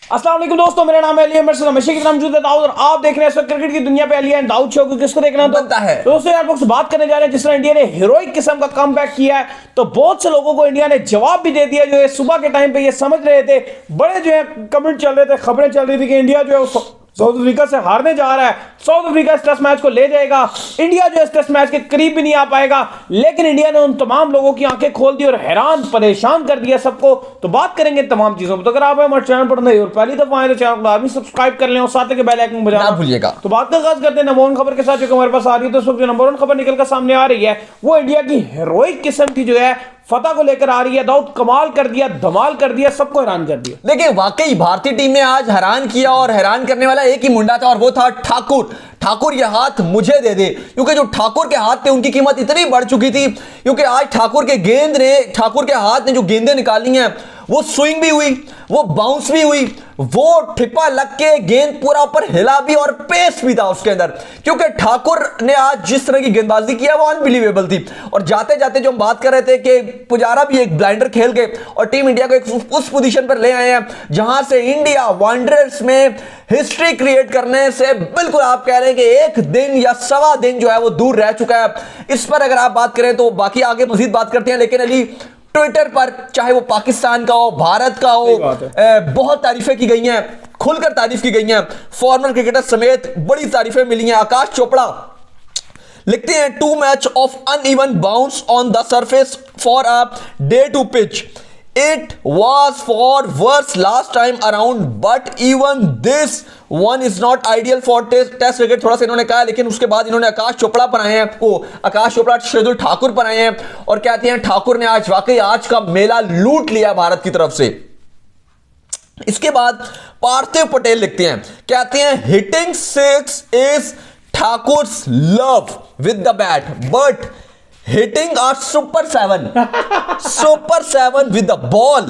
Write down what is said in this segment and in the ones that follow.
अस्सलाम वालेकुम दोस्तों, मेरा नाम है अली अहमद हमेशा की तरह मौजूद है दाऊद और आप देख रहे हैं इस वक्त क्रिकेट की दुनिया पे अली एंड दाऊद शो को। किसको देखना बनता है तो दोस्तों यार लोग बात करने जा रहे हैं जिस तरह इंडिया ने हीरोइक किस्म का कमबैक किया है, तो बहुत से लोगों को इंडिया ने जवाब भी दे दिया जो है सुबह के टाइम पे ये समझ रहे थे। बड़े जो है कमेंट चल रहे थे, खबरें चल रही थी कि इंडिया जो है साउथ अफ्रीका से हारने जा रहा है, साउथ अफ्रीका इस टेस्ट मैच को ले जाएगा, इंडिया जो इस टेस्ट मैच के करीब भी नहीं आ पाएगा। लेकिन इंडिया ने उन तमाम लोगों की आंखें खोल दी और हैरान परेशान कर दिया सबको। तो बात करेंगे तमाम चीजों पर। तो अगर आप हमारे चैनल पर नए और पहली दफा आए तो चैनल को आदमी सब्सक्राइब कर लें और साथ के बेल आइकन बजाना ना भूलिएगा। तो बात का आगाज करते हैं नंबर वन खबर के साथ जो कि हमारे पास आ रही है। तो जो नंबर वन खबर निकल कर सामने आ रही है वो इंडिया की हीरोइक किस्म की जो है फतह को लेकर आ रही है। दाऊद कमाल कर दिया, धमाल कर दिया, सबको हैरान कर दिया। देखिए वाकई भारतीय टीम ने आज हैरान किया और हैरान करने वाला एक ही मुंडा था और वो था ठाकुर। ठाकुर ये हाथ मुझे दे दे, क्योंकि जो ठाकुर के हाथ थे उनकी कीमत इतनी बढ़ चुकी थी, क्योंकि आज ठाकुर के हाथ ने जो गेंदें निकाली हैं वो स्विंग भी हुई, वो बाउंस भी हुई, वो ठिप्पा लग के गेंद पूरा ऊपर हिला भी और पेस भी था उसके अंदर, क्योंकि ठाकुर ने आज जिस तरह की गेंदबाजी किया वो अनबिलीवेबल थी। और जाते जाते जो हम बात कर रहे थे कि पुजारा भी एक ब्लाइंडर खेल के और टीम इंडिया को एक उस पोजीशन पर ले आए हैं जहां से इंडिया वंडर्स में हिस्ट्री क्रिएट करने से बिल्कुल आप कह रहे हैं कि एक दिन या सवा दिन जो है वो दूर रह चुका है। इस पर अगर आप बात करें तो बाकी आगे मजीद बात करते हैं, लेकिन अली ट्विटर पर चाहे वो पाकिस्तान का हो, भारत का हो, बहुत तारीफें की गई हैं, खुलकर तारीफ की गई हैं, फॉर्मर क्रिकेटर समेत बड़ी तारीफें मिली हैं। आकाश चोपड़ा लिखते हैं 2 match of uneven bounce on the surface for a day two pitch, it was for worse last time around but even this one is not ideal for test cricket. थोड़ा सा इन्होंने कहा, लेकिन उसके बाद इन्होंने आकाश चोपड़ा पर आए हैं, आकाश चोपड़ा शार्दुल ठाकुर पर आए हैं और कहते हैं ठाकुर ने आज वाकई आज का मेला लूट लिया भारत की तरफ से। इसके बाद पार्थिव पटेल लिखते हैं, कहते हैं hitting six is Thakur's love with the bat but hitting a super seven with the ball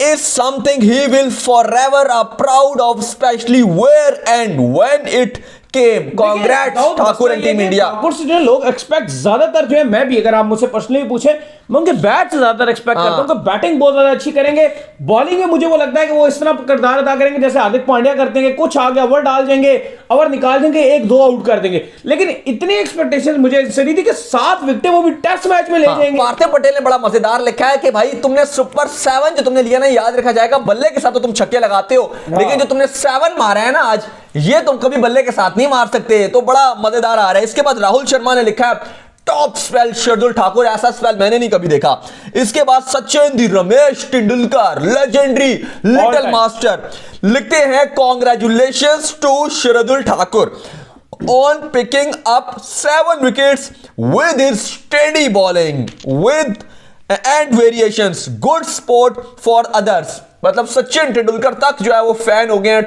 is something he will forever are proud of, especially where and when it came. Congrats Thakur and team India. Thakur से जो लोग expect ज्यादातर जो है, मैं भी अगर आप मुझसे पर्सनली पूछे मैं उनके बैट से ज्यादा एक्सपेक्ट करता हूं कि बैटिंग बहुत ज्यादा अच्छी करेंगे। बॉलिंग में मुझे वो लगता है कि वो इस तरह किरदार अदा करेंगे जैसे हार्दिक पांड्या करते हैं, कुछ आगे ओवर डाल देंगे, ओवर निकाल देंगे, 1-2 आउट कर देंगे। लेकिन इतनी एक्सपेक्टेशन मुझे इससे नहीं थी कि 7 विकेटें वो भी टेस्ट मैच में ले जाएंगे। पार्थिव पटेल ने बड़ा मजेदार लिखा है कि भाई तुमने सुपर 7 जो तुमने लिया ना याद रखा जाएगा, बल्ले के साथ तो तुम छक्के लगाते हो लेकिन जो तुमने 7 मारा है ना आज, ये तुम कभी बल्ले के साथ नहीं मार सकते। तो बड़ा मजेदार आ रहा है। इसके बाद राहुल शर्मा ने लिखा है टॉप स्पेल शार्दुल ठाकुर, ऐसा स्पेल मैंने नहीं कभी देखा। इसके बाद Sachin Ramesh Tendulkar legendary little master लिखते हैं congratulations to Shardul Thakur on picking up 7 wickets with his steady bowling with and variations, good sport for others। मतलब सचिन तेंदुलकर तक जो है वो फैन हो गए हैं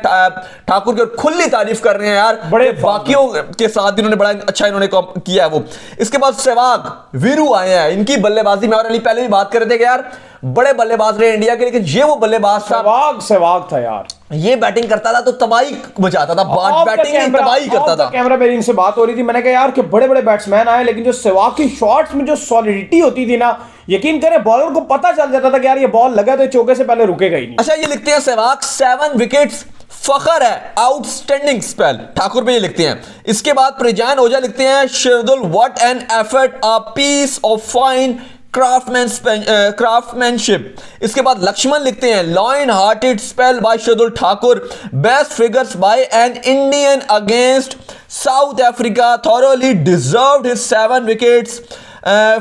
ठाकुर की और खुली तारीफ कर रहे हैं यार, बड़े बाकियों के साथ इन्होंने बड़ा अच्छा इन्होंने किया है वो। इसके बाद सहवाग वीरू आए हैं, इनकी बल्लेबाजी में और अली पहले भी बात कर रहे थे कि यार बड़े बल्लेबाज रहे इंडिया के, लेकिन ये वो बल्लेबाज था, सहवाग था यार, ये बैटिंग करता था तो तबाही मचाता था, बैटिंग में तबाही करता था। कैमरा पे इनसे बात हो रही थी, मैंने कहा यार कि बड़े बड़े बैट्समैन आए लेकिन जो सहवाग की शॉट्स में जो सॉलिडिटी होती थी ना, यकीन करें बॉलर को पता चल जाता था कि यार ये बॉल लगा तो चौके से पहले रुकेगा ही नहीं। अच्छा ये लिखते हैं सहवाग 7 विकेट्स फखर है, आउटस्टैंडिंग स्पेल, ठाकुर पे ये लिखते हैं। इसके बाद प्रजान ओझा लिखते हैं Shardul what an effort, a piece of fine craftsmanship. इसके बाद लक्ष्मण लिखते हैं lion hearted spell by Shardul Thakur, best figures by an Indian against South Africa, thoroughly deserved his 7 wickets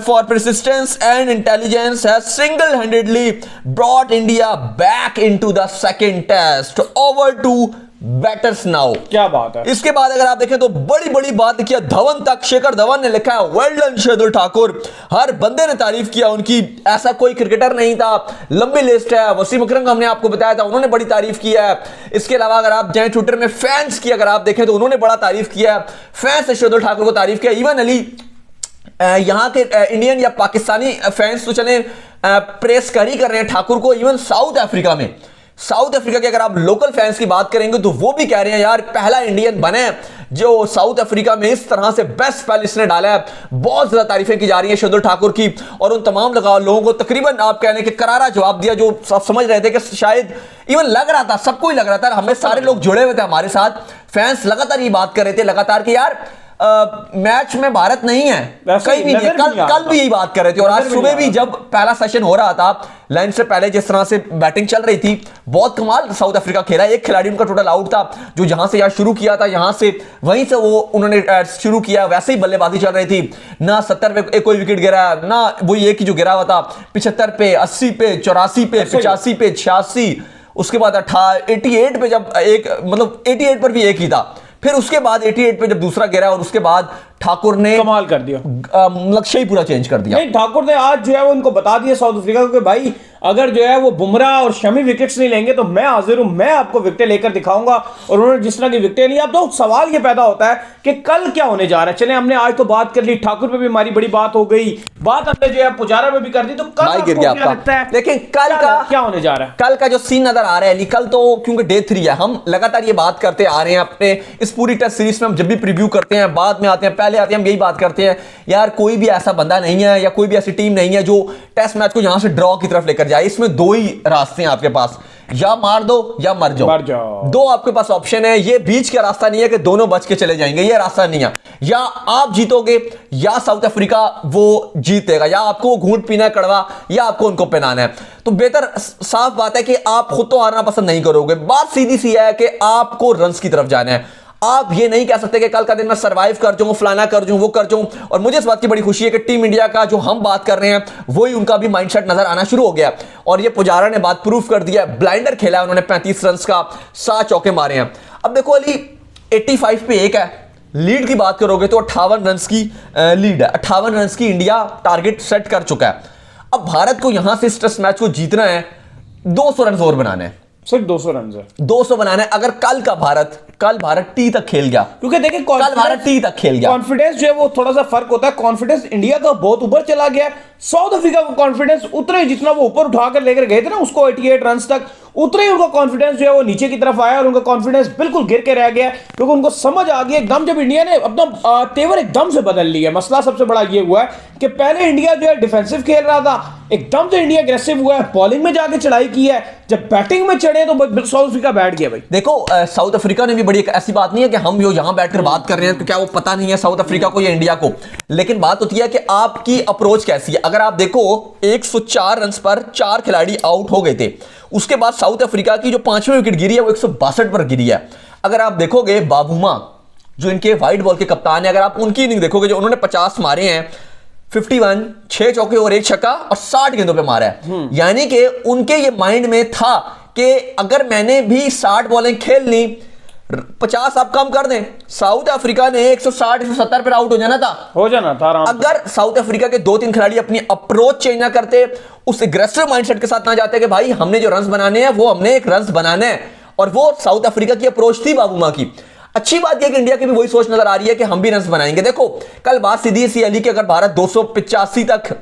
for persistence and intelligence has single-handedly brought India back into the second test. Over to batters now. क्या बात है। इसके बाद अगर आप देखें तो बड़ी बड़ी बात लिखी है धवन तक, शेखर धवन ने लिखा है वेल डन शार्दुल ठाकुर, हर बंदे ने तारीफ किया उनकी, ऐसा कोई क्रिकेटर नहीं था, लंबी लिस्ट है। वसीम अकरम का हमने आपको बताया था, उन्होंने बड़ी तारीफ किया है। इसके अलावा अगर आप जाएं ट्विटर में फैंस की अगर आप देखें तो उन्होंने बड़ा तारीफ किया है, फैंस ने शार्दुल ठाकुर को तारीफ किया। इवन अली यहां के इंडियन या पाकिस्तानी फैंस तो चले प्रेस कर ही कर रहे हैं ठाकुर को। इवन साउथ साउथ अफ्रीका के अगर आप लोकल फैंस की बात करेंगे तो वो भी कह रहे हैं यार पहला इंडियन बने जो साउथ अफ्रीका में इस तरह से बेस्ट स्पेल इसने डाला है। बहुत ज्यादा तारीफें की जा रही है शार्दुल ठाकुर की, और उन तमाम लोगों को तकरीबन आप कहने के करारा जवाब दिया जो सब समझ रहे थे कि शायद इवन लग रहा था, सबको ही लग रहा था, हमें सारे लोग जुड़े हुए थे हमारे साथ, फैंस लगातार ये बात कर रहे थे लगातार कि यार मैच में भारत नहीं है, कहीं भी नहीं है। कल भी यही बात कर रहे थे, और आज सुबह भी जब पहला सेशन हो रहा था लंच से पहले जिस तरह से बैटिंग चल रही थी, बहुत कमाल साउथ अफ्रीका खेला। एक खिलाड़ी उनका टोटल आउट था जो जहां से यार शुरू किया था, यहां से वहीं से वो उन्होंने शुरू किया, वैसे ही बल्लेबाजी चल रही थी। ना 70 पे कोई विकेट गिरा, ना वही एक ही जो गिरा हुआ था, 75 पे, 80 पे, 84 पे, 85 पे, 86, उसके बाद 88 पे जब एक, मतलब 88 पर भी एक ही था, फिर उसके बाद 88 पे जब दूसरा गिरा, और उसके बाद ठाकुर ने कमाल कर दिया, लक्ष्य ही पूरा चेंज कर दिया। नहीं, ठाकुर ने आज जो है वो उनको बता दिया साउथ अफ्रीका को कि भाई अगर जो है वो बुमराह और शमी विकेट्स नहीं लेंगे तो मैं हाजिर हूं, मैं आपको विकेट लेकर दिखाऊंगा। और उन्होंने जिस तरह की विकेटें ली, अब तो सवाल ये पैदा होता है कि कल क्या होने जा रहा है। चले हमने आज तो बात कर ली, ठाकुर पे भी हमारी बड़ी बात हो गई, बात हमने जो है पुजारा पे भी कर दी, तो कल आपको क्या लगता है लेकिन कल का क्या होने जा रहा है? कल का जो सीन नजर आ रहा है, कल तो क्योंकि डे 3 है, हम लगातार ये बात करते आ रहे हैं अपने इस पूरी टेस्ट सीरीज में, हम जब भी प्रीव्यू करते हैं, बाद में आते हैं, पहले आते हैं, हम यही बात करते हैं यार कोई भी ऐसा बंदा नहीं है या कोई भी ऐसी टीम नहीं है जो टेस्ट मैच को यहां से ड्रॉ की तरफ लेकर जाए। इसमें दो ही रास्ते हैं आपके पास, या मार दो या मर जाओ। दो आपके पास ऑप्शन है, ये बीच का रास्ता नहीं है कि दोनों बच के चले जाएंगे, ये रास्ता नहीं है। या आप जीतोगे या साउथ अफ्रीका वो जीतेगा, या आपको घूंट पीना है कड़वा, या आपको उनको पिलाना है। तो बेहतर साफ बात है कि आप खुद तो हारना पसंद नहीं करोगे, बात सीधी सी है कि आपको रन्स की तरफ जाना है। आप ये नहीं कह सकते कि कल का दिन मैं सरवाइव कर जाऊं, फलाना कर जाऊं, वो कर जाऊं। और मुझे इस बात की बड़ी खुशी है कि टीम इंडिया का जो हम बात कर रहे हैं वही उनका भी माइंडसेट नजर आना शुरू हो गया, और ये पुजारा ने बात प्रूफ कर दिया। ब्लाइंडर खेला है उन्होंने, 35 रन का 7 चौके मारे हैं। अब देखो अली 85 पे एक है, लीड की बात करोगे तो 58 रन की लीड है, 58 रन की इंडिया टारगेट सेट कर चुका है। अब भारत को यहां से इस टेस्ट मैच को जीतना है, 200 रन और बनाने हैं, सिर्फ 200 रन है, 200 बनाना है। अगर कल भारत टी तक खेल गया, क्योंकि देखिए कल भारत टी तक खेल गया, कॉन्फिडेंस जो है वो थोड़ा सा फर्क होता है। कॉन्फिडेंस इंडिया का बहुत ऊपर चला गया, साउथ अफ्रीका का कॉन्फिडेंस उतने जितना वो ऊपर उठाकर लेकर गए थे ना उसको 88 रन तक, उतने ही उनका कॉन्फिडेंस जो है वो नीचे की तरफ आया, और उनका कॉन्फिडेंस बिल्कुल गिर के रह गया, क्योंकि उनको समझ आ गई एकदम, जब इंडिया ने अपना तेवर एकदम से बदल लिया। मसला सबसे बड़ा ये हुआ है कि पहले इंडिया जो है डिफेंसिव खेल रहा था, एकदम से इंडिया अग्रेसिव हुआ है, बॉलिंग में जाके चढ़ाई की है, जब बैटिंग में चढ़े तो साउथ अफ्रीका बैठ गया। भाई देखो साउथ अफ्रीका ने भी बड़ी, ऐसी बात नहीं है कि हम जो यहां बैठकर बात कर रहे हैं तो क्या वो पता नहीं है साउथ अफ्रीका को या इंडिया को, लेकिन बात होती है कि आपकी अप्रोच कैसी है। अगर आप देखो 104 रन पर 4 खिलाड़ी आउट हो गए थे, उसके बाद साउथ अफ्रीका की जो 5वीं विकेट गिरी है वो 162 पर गिरी है। अगर आप देखोगे बाबूमा जो इनके व्हाइट बॉल के कप्तान है, अगर आप उनकी इनिंग देखोगे जो उन्होंने 50 मारे हैं, 51, 6 चौके और 1 छक्का और 60 गेंदों पे मारा है, यानी कि उनके ये माइंड में था कि अगर मैंने भी 60 बॉलें खेल ली, 50 आप कम कर दें, साउथ अफ्रीका ने 160 170 पर आउट हो जाना था आराम। अगर साउथ अफ्रीका के 2-3 खिलाड़ी अपनी अप्रोच चेंज ना करते, उस एग्रेसिव माइंडसेट के साथ ना जाते कि भाई हमने जो रन्स बनाने हैं वो हमने एक रन्स बनाने हैं, और वो साउथ अफ्रीका की अप्रोच थी बाबूमा की। अच्छी बात यह कि इंडिया की भी वही सोच नजर आ रही है कि हम भी रन्स बनाएंगे। देखो कल बात सीधी सी अली कि अगर भारत 285 तक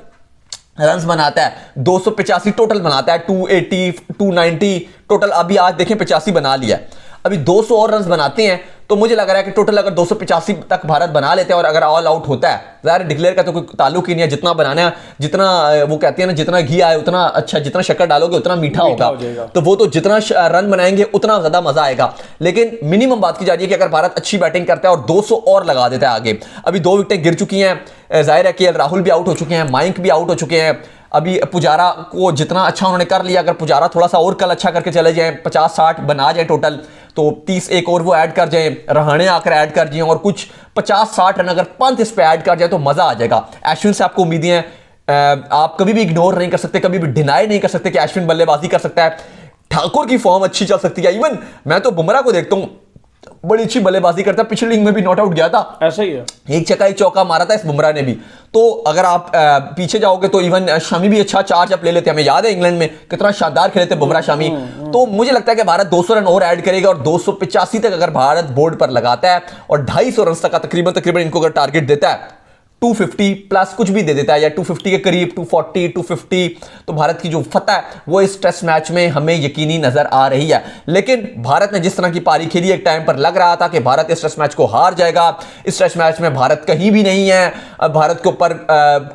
रन्स बनाता है, 285 टोटल बनाता है, 280 290 टोटल, अभी आज देखें 85 बना लिया है, अभी 200 और रन बनाते हैं तो मुझे लग रहा है कि टोटल अगर 285 तक भारत बना लेते हैं और अगर ऑल आउट होता है, ज़ाहिर डिक्लेयर का तो कोई ताल्लुक ही नहीं है, जितना बनाना है, जितना वो कहते हैं ना जितना घी आए उतना अच्छा, जितना शक्कर डालोगे उतना मीठा होगा, तो वो तो जितना रन बनाएंगे उतना ज़्यादा मजा आएगा। लेकिन मिनिमम बात की जा रही है कि अगर भारत अच्छी बैटिंग करता है और 200 और लगा देता है आगे, अभी 2 विकेटें गिर चुकी हैं, जाहिर है कि राहुल भी आउट हो चुके हैं, मयंक भी आउट हो चुके हैं, अभी पुजारा को जितना अच्छा उन्होंने कर लिया, अगर पुजारा थोड़ा सा और कल अच्छा करके चले जाएं, 50-60 बना जाए टोटल, तो 30 एक और वो ऐड कर जाएं, रहाणे आकर ऐड कर जाएं, और कुछ 50-60 रन अगर पंत इस पे ऐड कर जाए तो मजा आ जाएगा। अश्विन से आपको उम्मीदें हैं, आप कभी भी इग्नोर नहीं कर सकते, कभी भी डिनाई नहीं कर सकते कि अश्विन बल्लेबाजी कर सकता है, ठाकुर की फॉर्म अच्छी चल सकती है। इवन मैं तो बुमराह को देखता हूं बड़ी अच्छी बल्लेबाजी करता है, पिछली इनिंग में भी नॉट आउट गया था, ऐसा ही है, 1 छक्का 1 चौका मारा था इस बुमराह ने भी। तो अगर आप पीछे जाओगे तो इवन शमी भी अच्छा चार्ज अप ले लेते हैं, हमें याद है इंग्लैंड में कितना शानदार खेले थे बुमराह शमी। तो मुझे लगता है कि भारत 200 रन और ऐड करेगा, और 285 तक अगर भारत बोर्ड पर लगाता है और 250 रन तक का तकरीबन इनको अगर टारगेट देता है 250 प्लस कुछ भी दे देता है या 250 के करीब 240 250, तो भारत की जो फतह है वो इस टेस्ट मैच में हमें यकीनी नजर आ रही है। लेकिन भारत ने जिस तरह की पारी खेली, एक टाइम पर लग रहा था कि भारत इस टेस्ट मैच को हार जाएगा। इस टेस्ट मैच में भारत कहीं भी नहीं है। अब भारत के ऊपर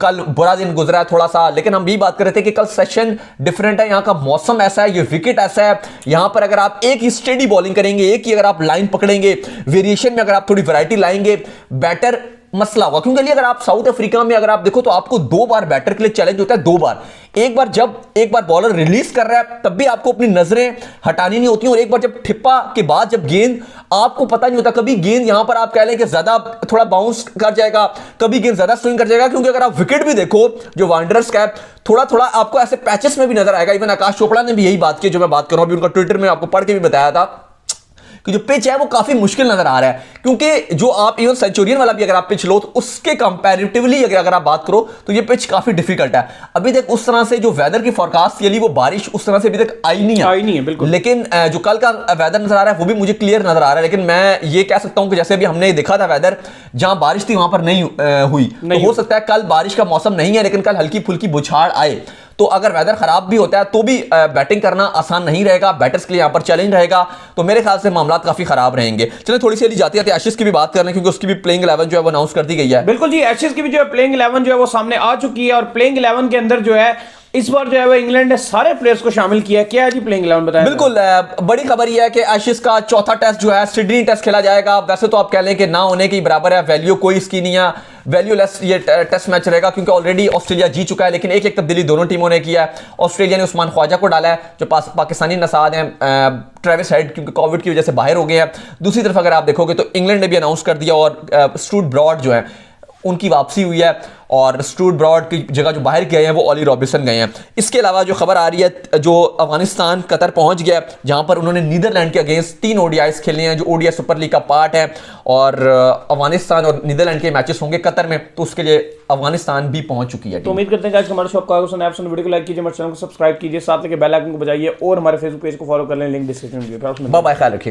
कल बुरा दिन गुजरा है थोड़ा सा, लेकिन हम भी बात कर रहे थे कि कल सेशन डिफरेंट है, यहाँ का मौसम ऐसा है, ये विकेट ऐसा है, यहाँ पर अगर आप एक ही स्टेडी बॉलिंग करेंगे, एक ही अगर आप लाइन पकड़ेंगे, वेरिएशन में अगर आप थोड़ी वैरायटी लाएंगे, बैटर मसला होगा। क्योंकि अगर आप साउथ अफ्रीका में अगर आप देखो तो आपको 2 बार बैटर के लिए चैलेंज होता है, 2 बार। एक बार बॉलर रिलीज कर रहा है तब भी आपको अपनी नजरें हटानी नहीं होती, और एक बार जब ठिप्पा के बाद जब गेंद, आपको पता नहीं होता, कभी गेंद यहां पर आप कह लें कि ज्यादा थोड़ा बाउंस कर जाएगा, कभी गेंद ज्यादा स्विंग कर जाएगा। क्योंकि अगर आप विकेट भी देखो जो वांडरर्स का है, थोड़ा थोड़ा आपको ऐसे पैचेस में भी नजर आएगा। इवन आकाश चोपड़ा ने भी यही बात की जो मैं बात कर रहा हूं, उनका ट्विटर में आपको पढ़ के भी बताया था कि जो पिच है वो काफी मुश्किल नजर आ रहा है। क्योंकि जो आप इवन सेंचुरियन वाला भी अगर आप पिच लो तो उसके कंपैरेटिवली अगर आप बात करो तो ये पिच काफी डिफिकल्ट है। अभी तक उस तरह से जो वेदर की फोरकास्ट के लिए वो बारिश उस तरह से अभी तक आई नहीं है बिल्कुल। लेकिन जो कल का वेदर नजर आ रहा है वो भी मुझे क्लियर नजर आ रहा है। लेकिन मैं ये कह सकता हूं कि जैसे अभी हमने देखा था वेदर, जहां बारिश थी वहां पर नहीं हुई, तो हो सकता है कल बारिश का मौसम नहीं है, लेकिन कल हल्की फुल्की बुछाड़ आए। तो अगर वेदर खराब भी होता है तो भी बैटिंग करना आसान नहीं रहेगा, बैटर्स के लिए यहां पर चैलेंज रहेगा। तो मेरे ख्याल से मामला काफी खराब रहेंगे। चलिए थोड़ी सी जाती है एशेज की भी बात कर लें, क्योंकि उसकी भी प्लेइंग 11 जो है वो अनाउंस कर दी गई है। बिल्कुल जी, एशेज की भी जो है प्लेइंग 11 जो है वो सामने आ चुकी है, और प्लेइंग 11 के अंदर जो है इस बार जो है वो इंग्लैंड ने सारे प्लेयर्स को शामिल किया है। क्या है जी प्लेइंग 11 बताएं। बिल्कुल, बड़ी खबर यह है कि एशेज का चौथा टेस्ट जो है सिडनी टेस्ट खेला जाएगा। वैसे तो आप कह लें कि ना होने के बराबर है, वैल्यू कोई इसकी नहीं है, वैल्यूलेस ये टेस्ट मैच रहेगा, क्योंकि ऑलरेडी ऑस्ट्रेलिया जीत चुका है। लेकिन एक एक तब्दीली दोनों टीमों ने किया है। ऑस्ट्रेलिया ने उस्मान ख्वाजा को डाला है जो पाकिस्तानी नसाद हैं, ट्रेविस हेड क्योंकि कोविड की वजह से बाहर हो गए हैं। दूसरी तरफ अगर आप देखोगे तो इंग्लैंड ने भी अनाउंस कर दिया, और स्टुअर्ट ब्रॉड जो है उनकी वापसी हुई है, और स्टुअर्ट ब्रॉड की जगह जो बाहर गए हैं वो ऑली रॉबिन्सन गए हैं। इसके अलावा जो खबर आ रही है, जो अफगानिस्तान कतर पहुंच गया, जहां पर उन्होंने नीदरलैंड के अगेंस्ट 3 ओडीआईस खेले हैं जो ओडीआई सुपर लीग का पार्ट है, और अफगानिस्तान और नीदरलैंड के मैचेस होंगे कतर में, तो उसके लिए अफगानिस्तान भी पहुंच चुकी है। तो उम्मीद करते हैं कि आज हमारे शो आपको वीडियो को लाइक कीजिए, हमारे चैनल को सब्सक्राइब कीजिए, साथ लेके बेल आइकन को बजाइए, और हमारे फेसबुक पेज को फॉलो कर लें, लिंक डिस्क्रिप्शन में। बाय बाय, ख्याल रखिए।